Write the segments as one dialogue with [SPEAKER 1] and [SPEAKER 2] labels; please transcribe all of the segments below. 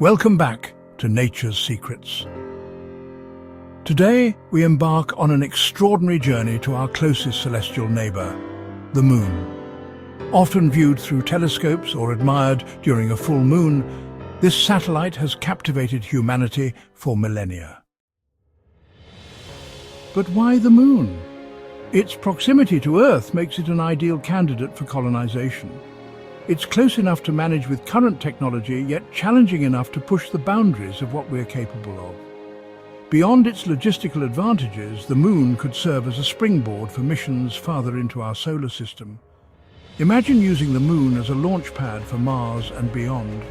[SPEAKER 1] Welcome back to Nature's Secrets. Today, we embark on an extraordinary journey to our closest celestial neighbour, the Moon. Often viewed through telescopes or admired during a full moon, this satellite has captivated humanity for millennia. But why the Moon? Its proximity to Earth makes it an ideal candidate for colonization. It's close enough to manage with current technology, yet challenging enough to push the boundaries of what we're capable of. Beyond its logistical advantages, the Moon could serve as a springboard for missions farther into our solar system. Imagine using the Moon as a launch pad for Mars and beyond.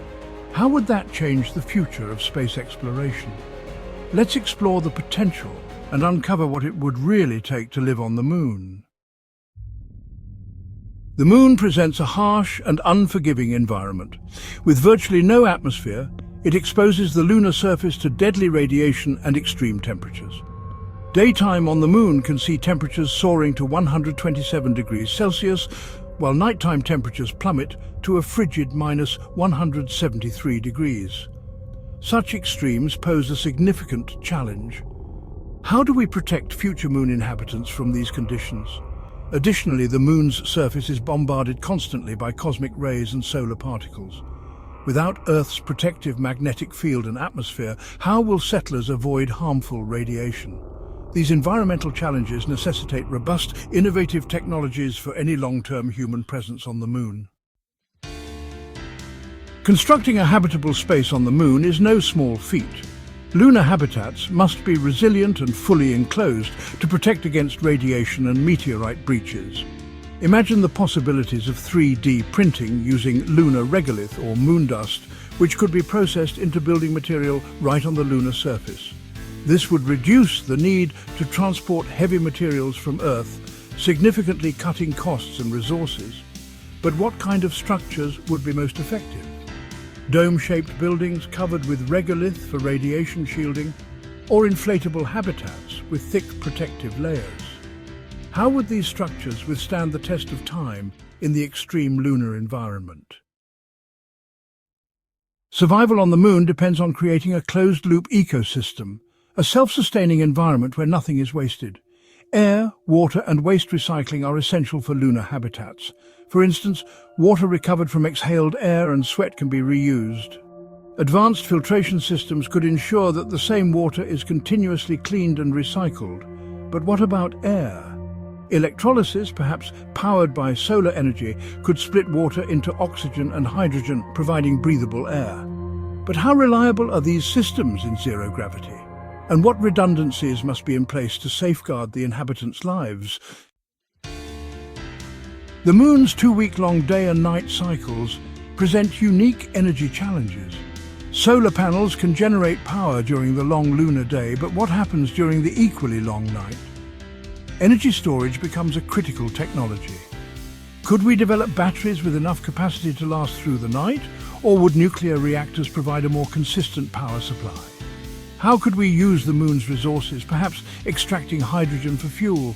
[SPEAKER 1] How would that change the future of space exploration? Let's explore the potential and uncover what it would really take to live on the Moon. The Moon presents a harsh and unforgiving environment. With virtually no atmosphere, it exposes the lunar surface to deadly radiation and extreme temperatures. Daytime on the Moon can see temperatures soaring to 127 degrees Celsius, while nighttime temperatures plummet to a frigid -173 degrees. Such extremes pose a significant challenge. How do we protect future Moon inhabitants from these conditions? Additionally, the Moon's surface is bombarded constantly by cosmic rays and solar particles. Without Earth's protective magnetic field and atmosphere, how will settlers avoid harmful radiation? These environmental challenges necessitate robust, innovative technologies for any long-term human presence on the Moon. Constructing a habitable space on the Moon is no small feat. Lunar habitats must be resilient and fully enclosed to protect against radiation and meteorite breaches. Imagine the possibilities of 3D printing using lunar regolith or moon dust, which could be processed into building material right on the lunar surface. This would reduce the need to transport heavy materials from Earth, significantly cutting costs and resources. But what kind of structures would be most effective? Dome-shaped buildings covered with regolith for radiation shielding, or inflatable habitats with thick protective layers? How would these structures withstand the test of time in the extreme lunar environment? Survival on the Moon depends on creating a closed-loop ecosystem, a self-sustaining environment where nothing is wasted. Air, water and waste recycling are essential for lunar habitats. For instance, water recovered from exhaled air and sweat can be reused. Advanced filtration systems could ensure that the same water is continuously cleaned and recycled. But what about air? Electrolysis, perhaps powered by solar energy, could split water into oxygen and hydrogen, providing breathable air. But how reliable are these systems in zero gravity? And what redundancies must be in place to safeguard the inhabitants' lives? The Moon's 2-week-long day and night cycles present unique energy challenges. Solar panels can generate power during the long lunar day, but what happens during the equally long night? Energy storage becomes a critical technology. Could we develop batteries with enough capacity to last through the night, or would nuclear reactors provide a more consistent power supply? How could we use the Moon's resources, perhaps extracting hydrogen for fuel?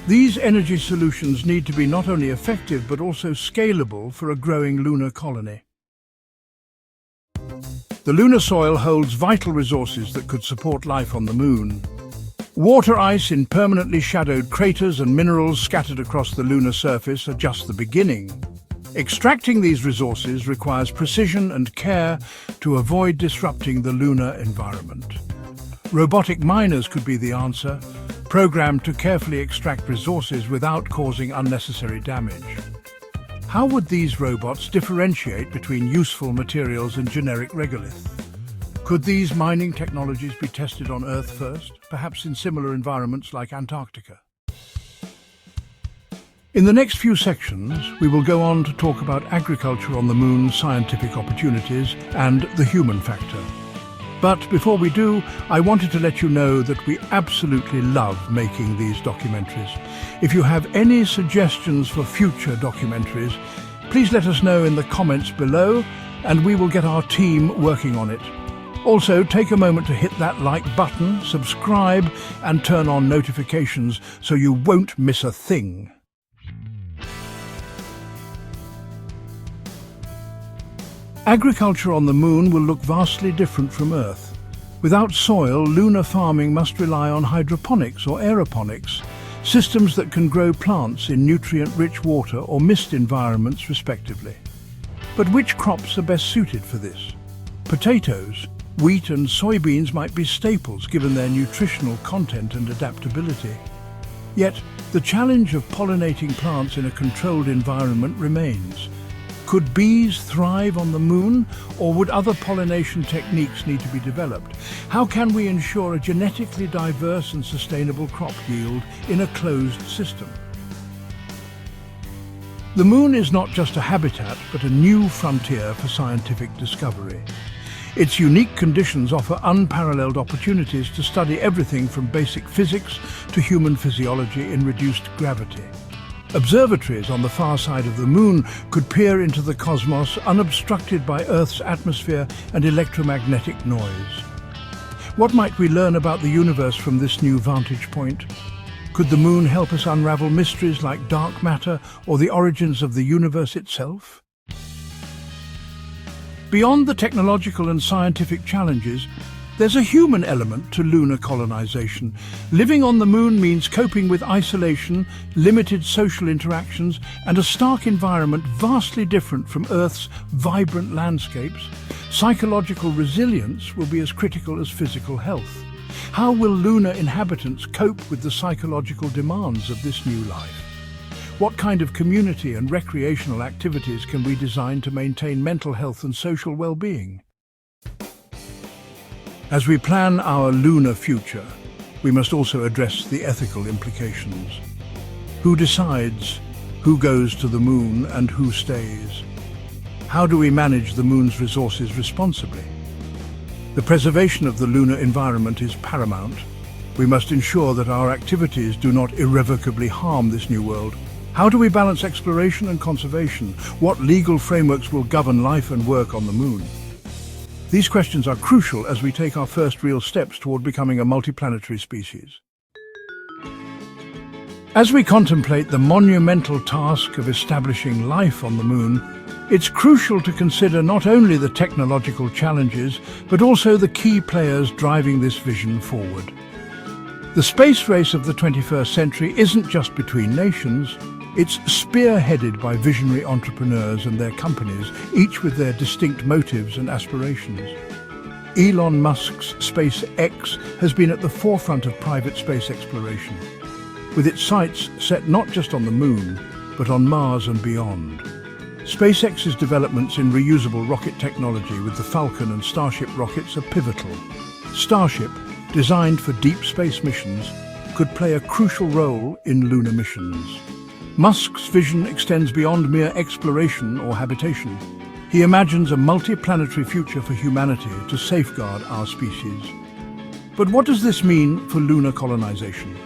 [SPEAKER 1] These energy solutions need to be not only effective but also scalable for a growing lunar colony. The lunar soil holds vital resources that could support life on the Moon. Water ice in permanently shadowed craters and minerals scattered across the lunar surface are just the beginning. Extracting these resources requires precision and care to avoid disrupting the lunar environment. Robotic miners could be the answer, programmed to carefully extract resources without causing unnecessary damage. How would these robots differentiate between useful materials and generic regolith? Could these mining technologies be tested on Earth first, perhaps in similar environments like Antarctica? In the next few sections, we will go on to talk about agriculture on the Moon, scientific opportunities, and the human factor. But before we do, I wanted to let you know that we absolutely love making these documentaries. If you have any suggestions for future documentaries, please let us know in the comments below, and we will get our team working on it. Also, take a moment to hit that like button, subscribe, and turn on notifications so you won't miss a thing. Agriculture on the Moon will look vastly different from Earth. Without soil, lunar farming must rely on hydroponics or aeroponics, systems that can grow plants in nutrient-rich water or mist environments respectively. But which crops are best suited for this? Potatoes, wheat and soybeans might be staples given their nutritional content and adaptability. Yet, the challenge of pollinating plants in a controlled environment remains. Could bees thrive on the Moon, or would other pollination techniques need to be developed? How can we ensure a genetically diverse and sustainable crop yield in a closed system? The Moon is not just a habitat, but a new frontier for scientific discovery. Its unique conditions offer unparalleled opportunities to study everything from basic physics to human physiology in reduced gravity. Observatories on the far side of the Moon could peer into the cosmos unobstructed by Earth's atmosphere and electromagnetic noise. What might we learn about the universe from this new vantage point? Could the Moon help us unravel mysteries like dark matter or the origins of the universe itself? Beyond the technological and scientific challenges, there's a human element to lunar colonization. Living on the Moon means coping with isolation, limited social interactions, and a stark environment vastly different from Earth's vibrant landscapes. Psychological resilience will be as critical as physical health. How will lunar inhabitants cope with the psychological demands of this new life? What kind of community and recreational activities can we design to maintain mental health and social well-being? As we plan our lunar future, we must also address the ethical implications. Who decides who goes to the Moon and who stays? How do we manage the Moon's resources responsibly? The preservation of the lunar environment is paramount. We must ensure that our activities do not irrevocably harm this new world. How do we balance exploration and conservation? What legal frameworks will govern life and work on the Moon? These questions are crucial as we take our first real steps toward becoming a multiplanetary species. As we contemplate the monumental task of establishing life on the Moon, it's crucial to consider not only the technological challenges, but also the key players driving this vision forward. The space race of the 21st century isn't just between nations. It's spearheaded by visionary entrepreneurs and their companies, each with their distinct motives and aspirations. Elon Musk's SpaceX has been at the forefront of private space exploration, with its sights set not just on the Moon, but on Mars and beyond. SpaceX's developments in reusable rocket technology with the Falcon and Starship rockets are pivotal. Starship, designed for deep space missions, could play a crucial role in lunar missions. Musk's vision extends beyond mere exploration or habitation. He imagines a multi-planetary future for humanity to safeguard our species. But what does this mean for lunar colonization?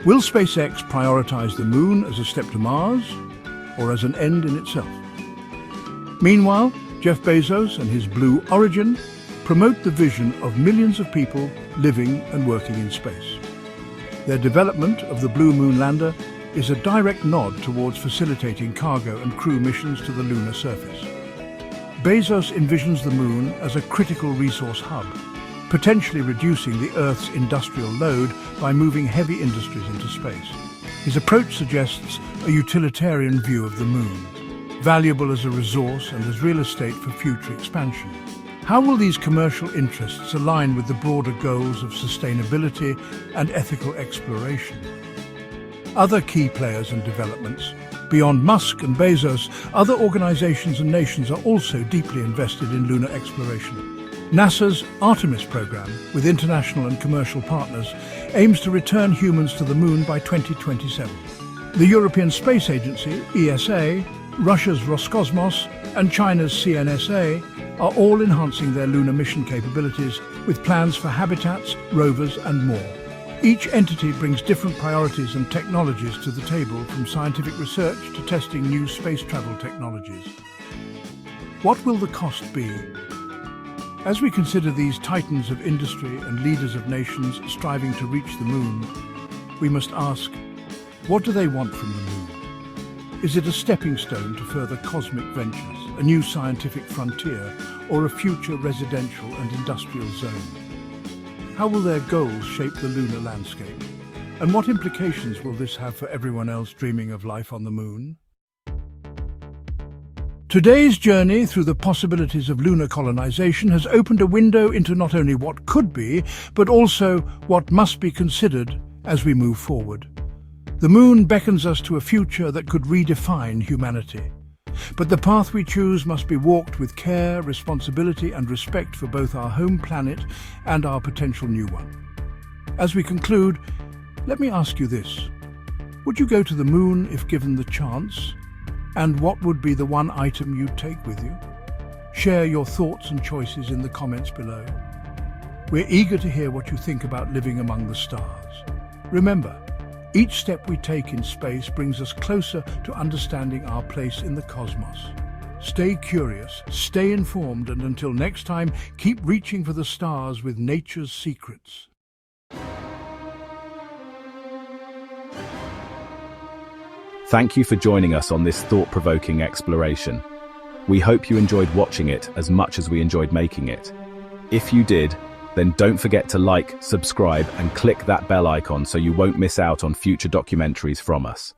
[SPEAKER 1] Will SpaceX prioritize the Moon as a step to Mars, or as an end in itself? Meanwhile, Jeff Bezos and his Blue Origin promote the vision of millions of people living and working in space. Their development of the Blue Moon lander is a direct nod towards facilitating cargo and crew missions to the lunar surface. Bezos envisions the Moon as a critical resource hub, potentially reducing the Earth's industrial load by moving heavy industries into space. His approach suggests a utilitarian view of the Moon, valuable as a resource and as real estate for future expansion. How will these commercial interests align with the broader goals of sustainability and ethical exploration? Other key players and developments. Beyond Musk and Bezos, other organizations and nations are also deeply invested in lunar exploration. NASA's Artemis program, with international and commercial partners, aims to return humans to the Moon by 2027. The European Space Agency, ESA, Russia's Roscosmos, and China's CNSA are all enhancing their lunar mission capabilities with plans for habitats, rovers, and more. Each entity brings different priorities and technologies to the table, from scientific research to testing new space travel technologies. What will the cost be? As we consider these titans of industry and leaders of nations striving to reach the Moon, we must ask, what do they want from the Moon? Is it a stepping stone to further cosmic ventures? a new scientific frontier, or a future residential and industrial zone? How will their goals shape the lunar landscape? And what implications will this have for everyone else dreaming of life on the moon? Today's journey through the possibilities of lunar colonization has opened a window into not only what could be, but also what must be considered as we move forward. The moon beckons us to a future that could redefine humanity. But the path we choose must be walked with care, responsibility, and respect for both our home planet and our potential new one. As we conclude, let me ask you this. Would you go to the moon if given the chance? And what would be the one item you'd take with you? Share your thoughts and choices in the comments below. We're eager to hear what you think about living among the stars. Remember, each step we take in space brings us closer to understanding our place in the cosmos. Stay curious, stay informed, and until next time, keep reaching for the stars with nature's secrets.
[SPEAKER 2] Thank you for joining us on this thought-provoking exploration. We hope you enjoyed watching it as much as we enjoyed making it. If you did, then don't forget to like, subscribe, and click that bell icon so you won't miss out on future documentaries from us.